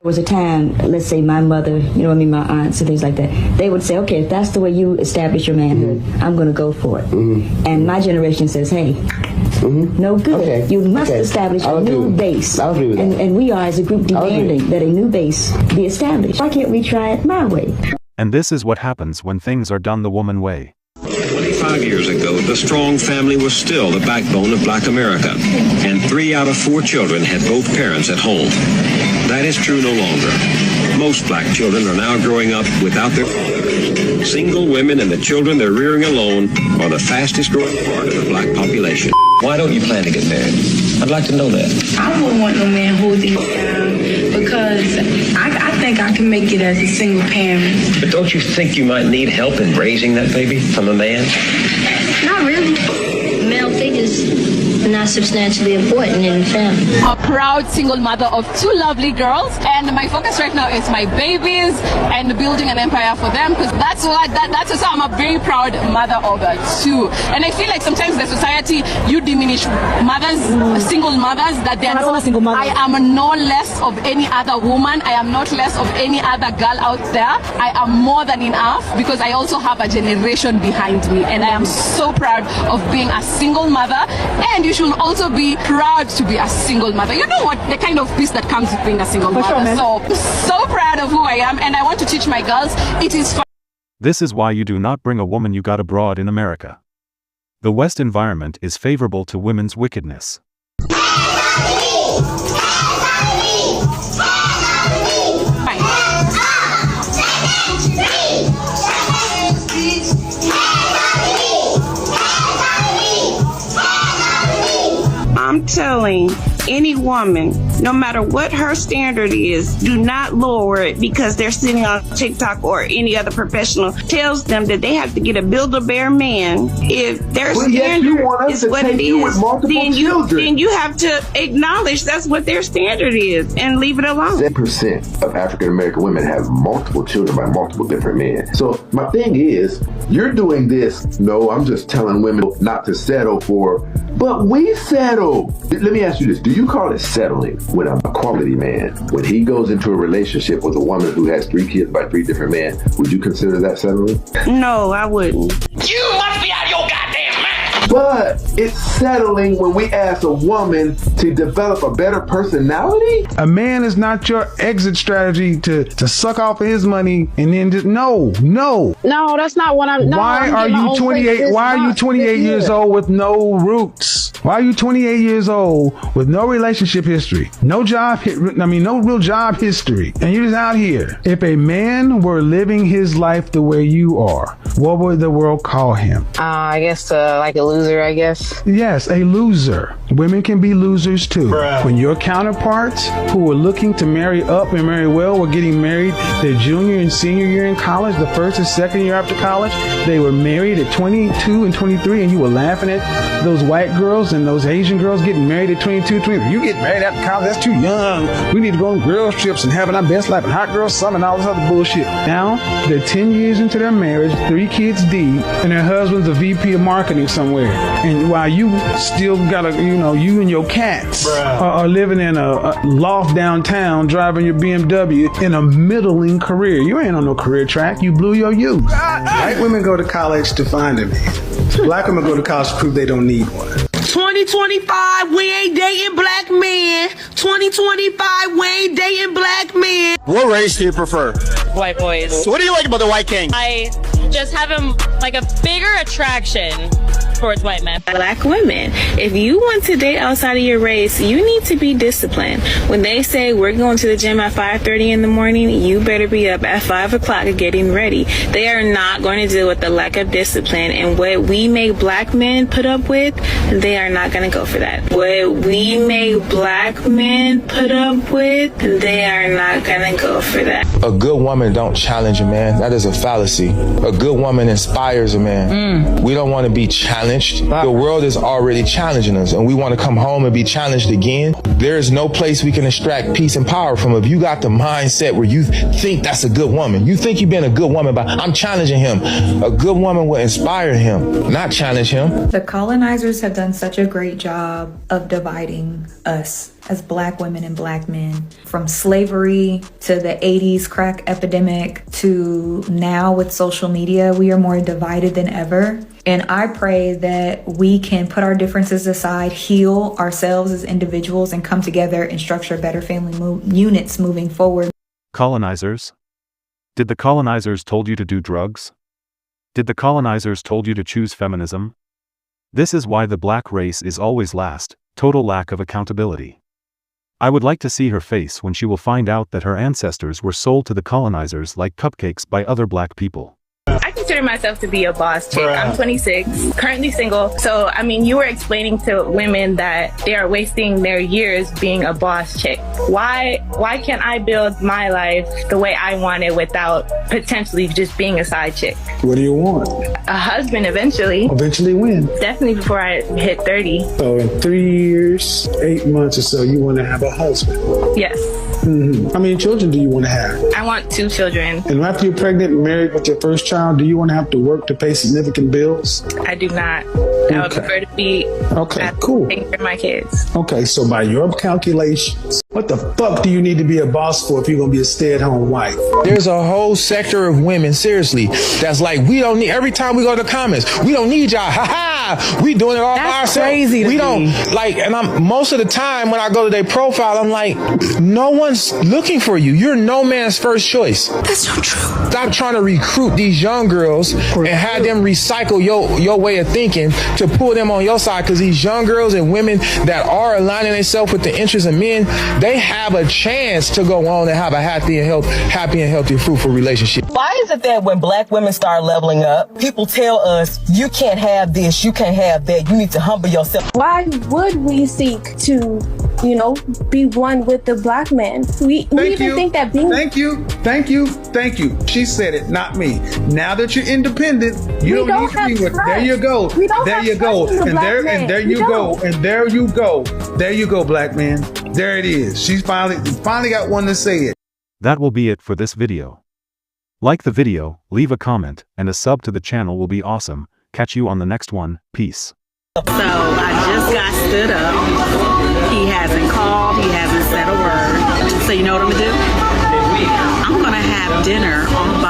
There was a time, let's say my mother, my aunts and things like that, they would say, okay, if that's the way you establish your manhood, I'm going to go for it. And my generation says, hey, no good. Okay. You must establish a new base. I'll agree with that. And we are, as a group, demanding that a new base be established. Why can't we try it my way? And this is what happens when things are done the woman way. 25 years ago, the strong family was still the backbone of Black America, and 3 out of 4 children had both parents at home. That is true no longer. Most Black children are now growing up without their father. Single women and the children they're rearing alone are the fastest growing part of the Black population. Why don't you plan to get married? I'd like to know that. I wouldn't want no man holding me down because I think I can make it as a single parent. But don't you think you might need help in raising that baby from a man? Not really. Male figures are not substantially important in the family. A proud single mother of 2 lovely girls, and my focus right now is my babies and building an empire for them, because that's what I'm a very proud mother of 2. And I feel like sometimes the society, you diminish mothers, single mothers, that they're I am no less of any other woman. I am not less of any other girl out there. I am more than enough because I also have a generation behind me, and I am so proud of being a single mother. And you should also be proud to be a single mother. You know what, the kind of peace that comes with being a single mother. So proud of who I am, and I want to teach my girls it is fun. This is why you do not bring a woman you got abroad in America. The West environment is favorable to women's wickedness. I'm telling any woman, no matter what her standard is, do not lower it because they're sitting on TikTok or any other professional tells them that they have to get a Build-A-Bear man. If their standard is what it is, then you have to acknowledge that's what their standard is and leave it alone. 7% of African American women have multiple children by multiple different men. So my thing is, you're doing this. No, I'm just telling women not to settle for, but we settle. Let me ask you this. Do you call it settling when a quality man, when he goes into a relationship with a woman who has 3 kids by 3 different men, would you consider that settling? No, I wouldn't. You must be out of your goddamn mind. But it's settling when we ask a woman to develop a better personality? A man is not your exit strategy to suck off his money and then just no, that's not what I'm. Why are you 28? Why are you 28 years old with no roots? Why are you 28 years old with no relationship history, no real job history, and you're just out here? If a man were living his life the way you are, what would the world call him? I guess like a loser, I guess. Yes, a loser. Women can be losers too. Bruh. When your counterparts who were looking to marry up and marry well were getting married their junior and senior year in college, the first and second year after college, they were married at 22 and 23, and you were laughing at those white girls and those Asian girls getting married at 22, 23. You get married after college, that's too young. We need to go on girls trips and having our best life and hot girl summer and all this other bullshit. Now, they're 10 years into their marriage, 3 kids deep, and their husband's a VP of marketing somewhere. And while you still got you and your cats are living in a loft downtown, driving your BMW in a middling career. You ain't on no career track. You blew your youth. White women go to college to find a man. Black women go to college to prove they don't need one. 2025, we ain't dating black men. 2025, we ain't dating black men. What race do you prefer? White boys. So what do you like about the white king? I just have a bigger attraction towards white men. Black women, if you want to date outside of your race, you need to be disciplined. When they say we're going to the gym at 5:30 in the morning, you better be up at 5 o'clock getting ready. They are not going to deal with the lack of discipline, and what we make black men put up with, they are not going to go for that. What we make black men put up with, they are not going to go for that. A good woman don't challenge a man. That is a fallacy. A good woman inspires a man. We don't want to be challenged challenged, the world is already challenging us, and we want to come home and be challenged again. There is no place we can extract peace and power from. If you got the mindset where you think that's a good woman, you think you've been a good woman, but I'm challenging him. A good woman will inspire him, not challenge him. The colonizers have done such a great job of dividing us as black women and black men. From slavery to the 80s crack epidemic to now with social media, we are more divided than ever. And I pray that we can put our differences aside, heal ourselves as individuals, and come together and structure better family units moving forward. Colonizers? Did the colonizers told you to do drugs? Did the colonizers told you to choose feminism? This is why the black race is always last, total lack of accountability. I would like to see her face when she will find out that her ancestors were sold to the colonizers like cupcakes by other black people. I consider myself to be a boss chick. I'm 26, currently single. So, I mean, you were explaining to women that they are wasting their years being a boss chick. Why can't I build my life the way I want it without potentially just being a side chick? What do you want? A husband eventually. Eventually when? Definitely before I hit 30. So in 3 years, 8 months or so, you want to have a husband? Yes. Mm-hmm. How many children do you want to have? I want 2 children. And after you're pregnant and married with your first child, do you want to have to work to pay significant bills? I do not. I would prefer to be cool. taking care of my kids. Okay, so by your calculations, what the fuck do you need to be a boss for if you're going to be a stay-at-home wife? There's a whole sector of women, seriously, that's like, we don't need, every time we go to the comments, we don't need y'all, we doing it all by ourselves. Crazy we don't, like, and I'm, most of the time when I go to their profile, I'm like, no one's looking for you. You're no man's first choice. That's not true. Stop trying to recruit these young girls and have them recycle your way of thinking to pull them on your side, because these young girls and women that are aligning themselves with the interests of men, they have a chance to go on and have a happy and healthy, fruitful relationship. Why is it that when black women start leveling up, people tell us, you can't have this, you can't have that, you need to humble yourself? Why would we seek to, be one with the black man? We even think that being... Thank you. She said it, not me. Now that you're independent, you don't need to be with... There you go. There you go. And there you go, black man. There it is. She's finally got one to say it. That will be it for this video. Like the video, leave a comment, and a sub to the channel will be awesome. Catch you on the next one. Peace. So I just got stood up. He hasn't called. He hasn't said a word. So you know what I'm going to do? I'm going to have dinner on